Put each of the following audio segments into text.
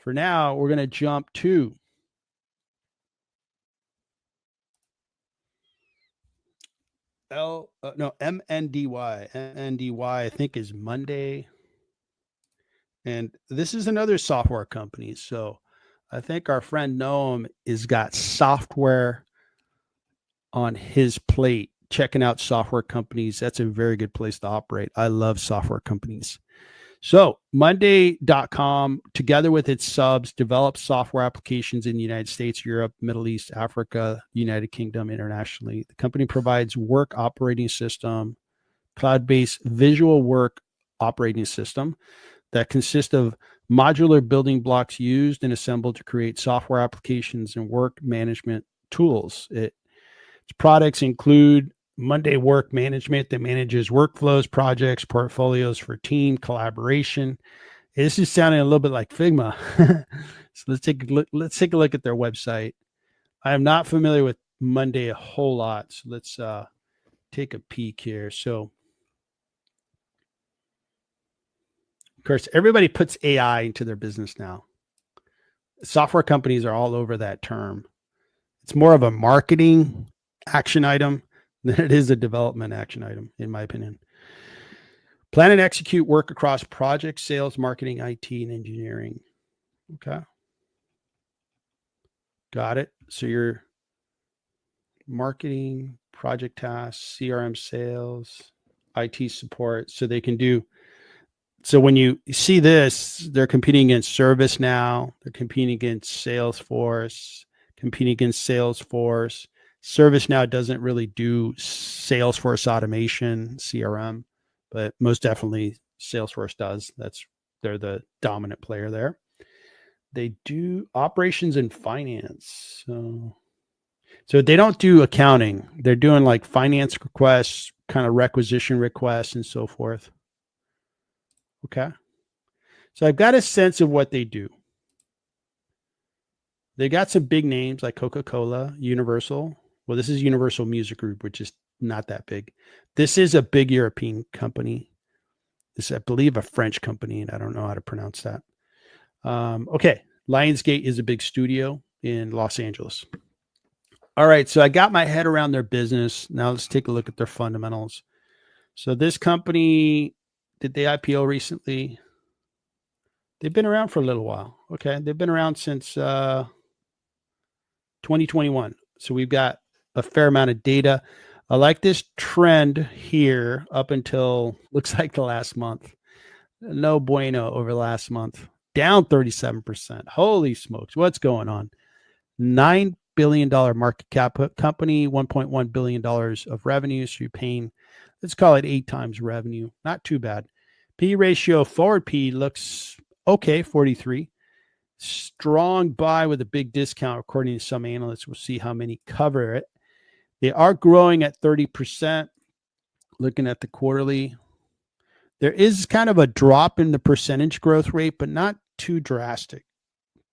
For now, we're going to jump to MNDY. MNDY, I think, is Monday. And this is another software company. So I think our friend Noam has got software on his plate. Checking out software companies, that's a very good place to operate. I love software companies. So Monday.com, together with its subs, develops software applications in the United States, Europe, Middle East, Africa, United Kingdom, internationally. The company provides work operating system, cloud-based visual work operating system that consists of modular building blocks used and assembled to create software applications and work management tools. Its products include Monday Work Management that manages workflows, projects, portfolios for team collaboration. This is sounding a little bit like Figma. So let's take a look at their website. I am not familiar with Monday a whole lot, so let's take a peek here. So, of course, everybody puts AI into their business now. Software companies are all over that term. It's more of a marketing action item than it is a development action item, in my opinion. Plan and execute work across projects, sales, marketing, IT, and engineering. Okay. Got it. So your marketing, project tasks, CRM sales, IT support. So they can do. So when you see this, they're competing against ServiceNow. They're competing against Salesforce, competing against Salesforce. ServiceNow doesn't really do Salesforce automation, CRM, but most definitely Salesforce does. They're the dominant player there. They do operations and finance. So they don't do accounting. They're doing like finance requests, kind of requisition requests, and so forth. Okay. So I've got a sense of what they do. They got some big names like Coca-Cola, Universal. Well, this is Universal Music Group, which is not that big. This is a big European company. This is, I believe, a French company, and I don't know how to pronounce that. Okay. Lionsgate is a big studio in Los Angeles. All right. So I got my head around their business. Now let's take a look at their fundamentals. So this company, did they IPO recently? They've been around for a little while. Okay. They've been around since 2021. So we've got a fair amount of data. I like this trend here up until looks like the last month. No bueno over the last month. Down 37%. Holy smokes. What's going on? $9 billion market cap company, $1.1 billion of revenue. So you're paying, let's call it 8 times revenue. Not too bad. P ratio, forward P looks okay, 43. Strong buy with a big discount, according to some analysts. We'll see how many cover it. They are growing at 30%. Looking at the quarterly, there is kind of a drop in the percentage growth rate, but not too drastic.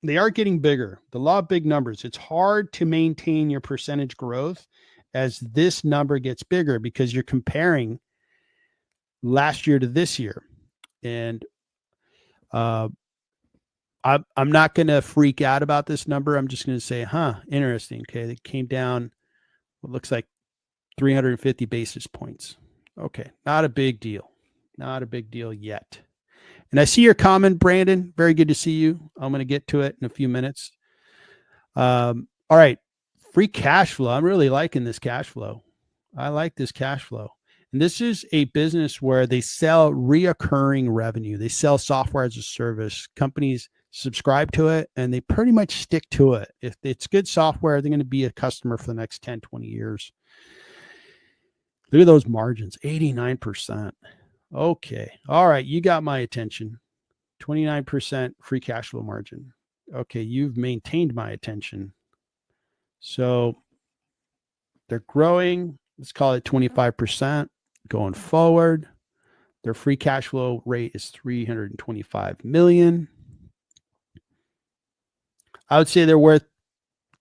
They are getting bigger. The law of big numbers. It's hard to maintain your percentage growth as this number gets bigger because you're comparing last year to this year. And I'm not going to freak out about this number. I'm just going to say, interesting. Okay. It came down what looks like 350 basis points. Okay. Not a big deal. Not a big deal yet. And I see your comment, Brandon. Very good to see you. I'm going to get to it in a few minutes. All right. Free cash flow. I'm really liking this cash flow. I like this cash flow. And this is a business where they sell reoccurring revenue. They sell software as a service. Companies subscribe to it and they pretty much stick to it. If it's good software, they're going to be a customer for the next 10, 20 years. Look at those margins, 89%. Okay. All right. You got my attention. 29% free cash flow margin. Okay. You've maintained my attention. So they're growing. Let's call it 25% going forward. Their free cash flow rate is $325 million. I would say they're worth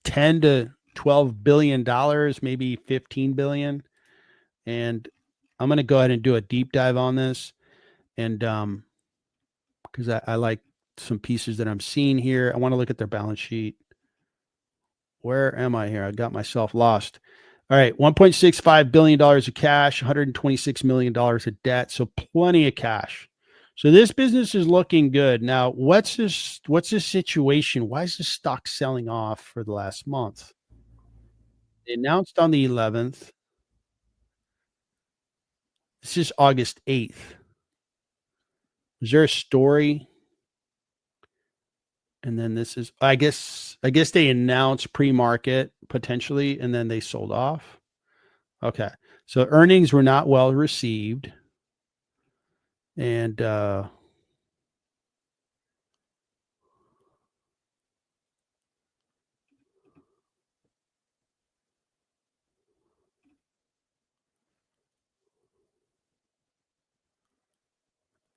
$10 to $12 billion, maybe $15 billion. And I'm going to go ahead and do a deep dive on this. And because I like some pieces that I'm seeing here. I want to look at their balance sheet. Where am I here? I got myself lost. All right, $1.65 billion of cash, $126 million of debt. So plenty of cash. So this business is looking good. Now, what's this situation? Why is this stock selling off for the last month? They announced on the 11th. This is August 8th. Is there a story? And then this is, I guess they announced pre-market potentially, and then they sold off. Okay. So earnings were not well received. And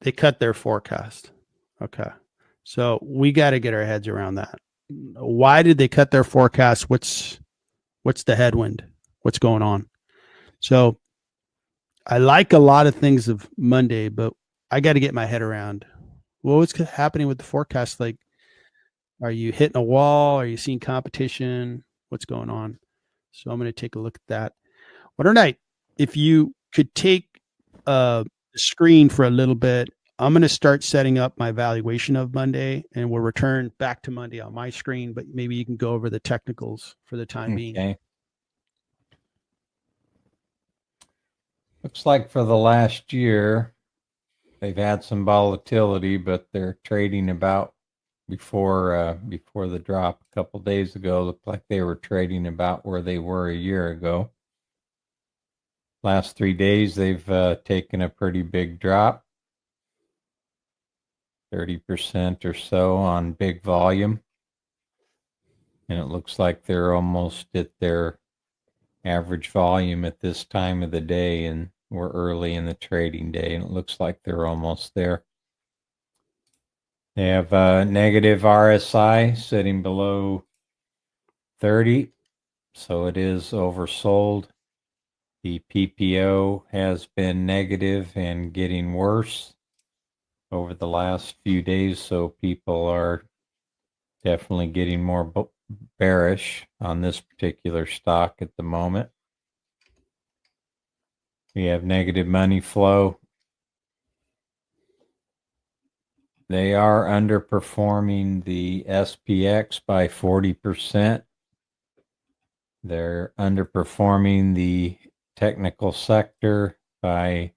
they cut their forecast. Okay. So we got to get our heads around that. Why did they cut their forecast? What's the headwind? What's going on? So I like a lot of things of Monday, but I got to get my head around what's happening with the forecast. Like, are you hitting a wall? Are you seeing competition? What's going on? So I'm going to take a look at that. What night? If you could take the screen for a little bit, I'm going to start setting up my valuation of Monday, and we'll return back to Monday on my screen, but maybe you can go over the technicals for the time being. Okay. Looks like for the last year, they've had some volatility, but they're trading about before the drop a couple days ago. Looked like they were trading about where they were a year ago. Last 3 days, they've taken a pretty big drop, 30% or so on big volume. And it looks like they're almost at their average volume at this time of the day, and we're early in the trading day, and it looks like they're almost there. They have a negative RSI sitting below 30, so it is oversold. The PPO has been negative and getting worse over the last few days, so people are definitely getting more bearish on this particular stock at the moment. We have negative money flow. They are underperforming the SPX by 40%. They're underperforming the technical sector by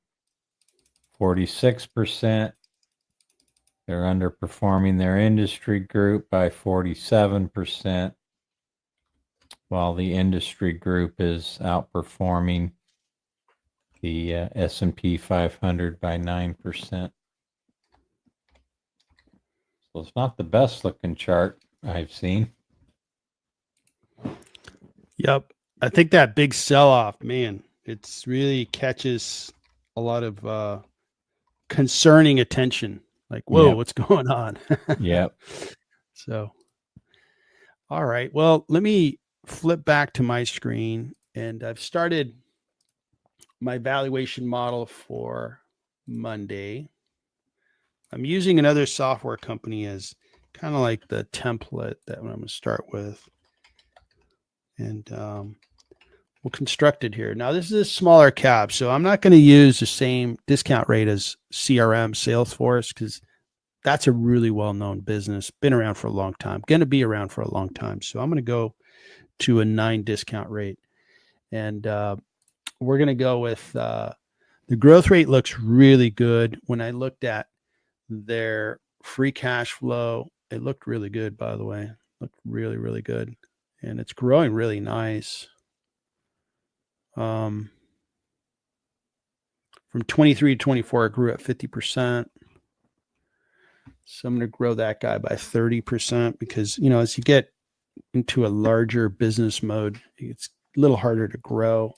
46%. They're underperforming their industry group by 47%, while the industry group is outperforming the S&P 500 by 9%. So it's not the best looking chart I've seen. Yep. I think that big sell-off, man, it's really catches a lot of concerning attention. Like, whoa, Yep. what's going on? Yep. So, all right. Well, let me flip back to my screen, and I've started my valuation model for Monday. I'm using another software company as kind of like the template that I'm going to start with. And we'll construct it here. Now, this is a smaller cap, so I'm not going to use the same discount rate as CRM Salesforce, because that's a really well-known business, been around for a long time, going to be around for a long time. So I'm going to go to a 9 discount rate. And we're going to go with the growth rate looks really good. When I looked at their free cash flow, it looked really good, by the way. Looked really, really good. And it's growing really nice. From 23 to 24, it grew at 50%. So I'm going to grow that guy by 30% because, as you get into a larger business mode, it's a little harder to grow.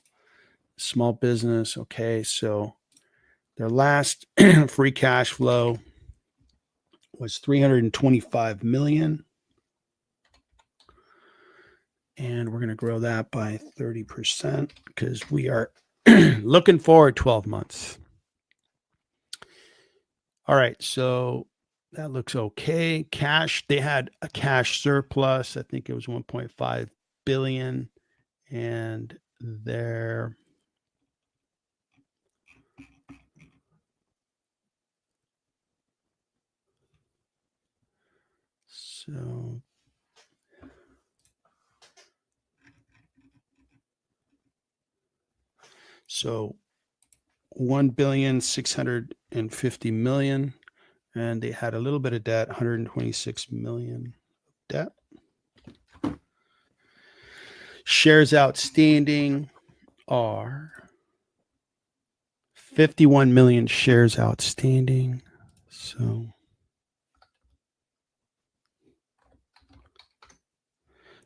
Small business. Okay. So their last free cash flow was $325 million. And we're going to grow that by 30% because we are looking forward 12 months. All right. So That looks okay. Cash, they had a cash surplus. I think it was 1.5 billion, and their so so 1,650,000,000, and they had a little bit of debt, 126 million debt. Shares outstanding are 51 million shares outstanding. So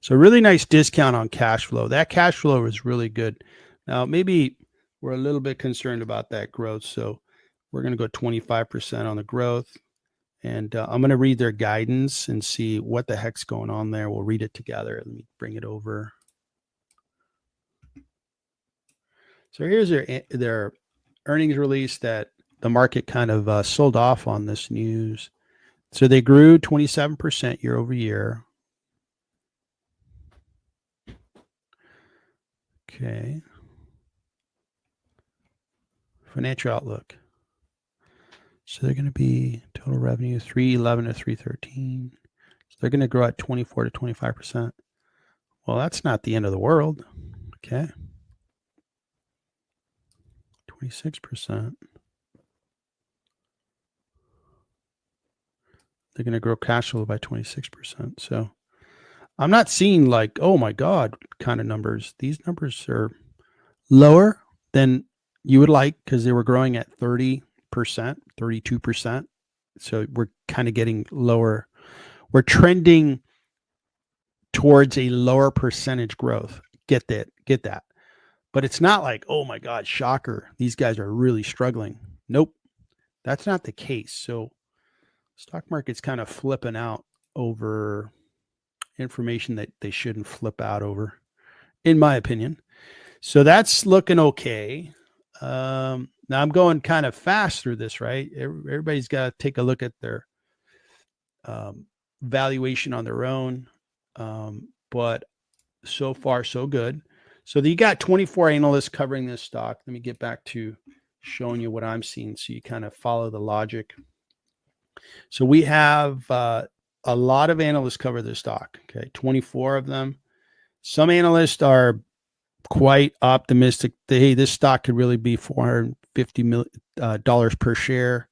really nice discount on cash flow. That cash flow is really good. Now, maybe we're a little bit concerned about that growth. So we're going to go 25% on the growth. And I'm going to read their guidance and see what the heck's going on there. We'll read it together. Let me bring it over. So here's their earnings release that the market kind of sold off on this news. So they grew 27% year over year. Okay. Financial outlook. So they're going to be total revenue 311 to 313. So they're going to grow at 24 to 25%. Well, that's not the end of the world. Okay. 26%. They're going to grow cash flow by 26%. So I'm not seeing like, oh my God, kind of numbers. These numbers are lower than you would like because they were growing at 30%, 32%. So we're kind of getting lower. We're trending towards a lower percentage growth. Get that. But it's not like, oh my God, shocker. These guys are really struggling. Nope. That's not the case. So stock market's kind of flipping out over information that they shouldn't flip out over, in my opinion. So that's looking okay. Now I'm going kind of fast through this, right? Everybody's got to take a look at their valuation on their own. But so far, so good. So you got 24 analysts covering this stock. Let me get back to showing you what I'm seeing so you kind of follow the logic. So we have a lot of analysts cover this stock. Okay, 24 of them. Some analysts are quite optimistic. Hey, this stock could really be $450 million per share.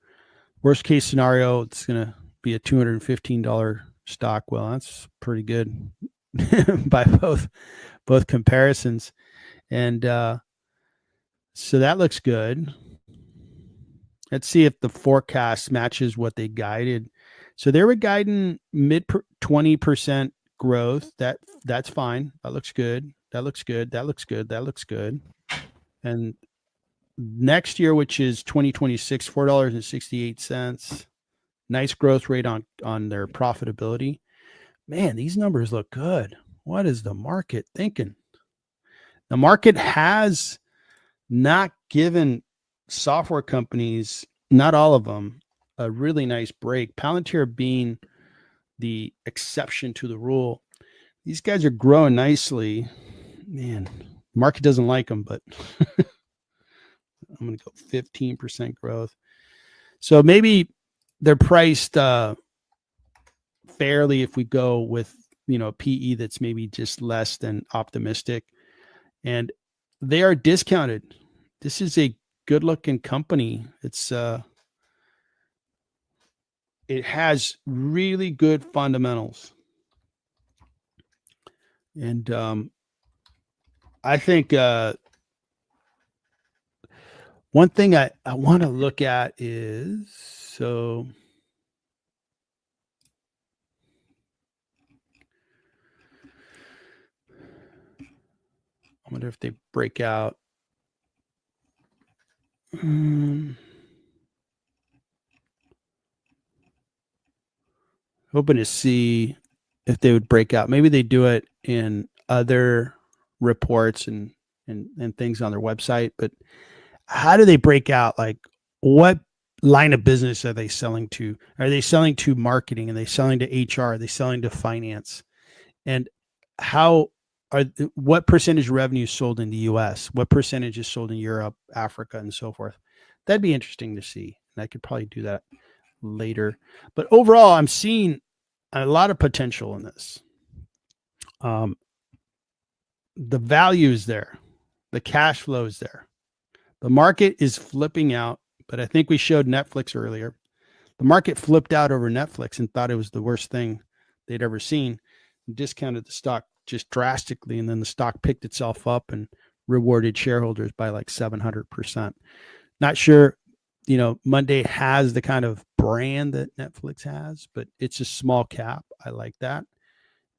Worst case scenario, it's going to be a $215 stock. Well, that's pretty good by both comparisons. And so that looks good. Let's see if the forecast matches what they guided. So they were guiding mid 20% growth. That's fine. That looks good. That looks good. That looks good. That looks good. And next year, which is 2026, $4.68. Nice growth rate on their profitability. Man, these numbers look good. What is the market thinking? The market has not given software companies, not all of them, a really nice break. Palantir being the exception to the rule. These guys are growing nicely. Man, market doesn't like them, but I'm going to go 15% growth. So maybe they're priced fairly if we go with, a PE that's maybe just less than optimistic. And they are discounted. This is a good looking company. It has really good fundamentals. And I think one thing I want to look at is, so I wonder if they break out. Hoping to see if they would break out. Maybe they do it in other reports and things on their website, but how do they break out? Like what line of business are they selling to? Are they selling to marketing? Are they selling to HR? Are they selling to finance? And how what percentage of revenue is sold in the US? What percentage is sold in Europe, Africa, and so forth? That'd be interesting to see. And I could probably do that later. But overall, I'm seeing a lot of potential in this. The value is there, the cash flow is there. The market is flipping out, but I think we showed Netflix earlier. The market flipped out over Netflix and thought it was the worst thing they'd ever seen, discounted the stock just drastically, and then the stock picked itself up and rewarded shareholders by like 700%. Not sure, Monday has the kind of brand that Netflix has, but it's a small cap. I like that.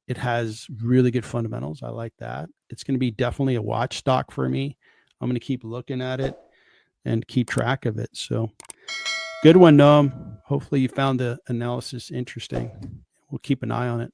It has really good fundamentals. I like that. It's going to be definitely a watch stock for me. I'm going to keep looking at it and keep track of it. So good one, Noam. Hopefully you found the analysis interesting. We'll keep an eye on it.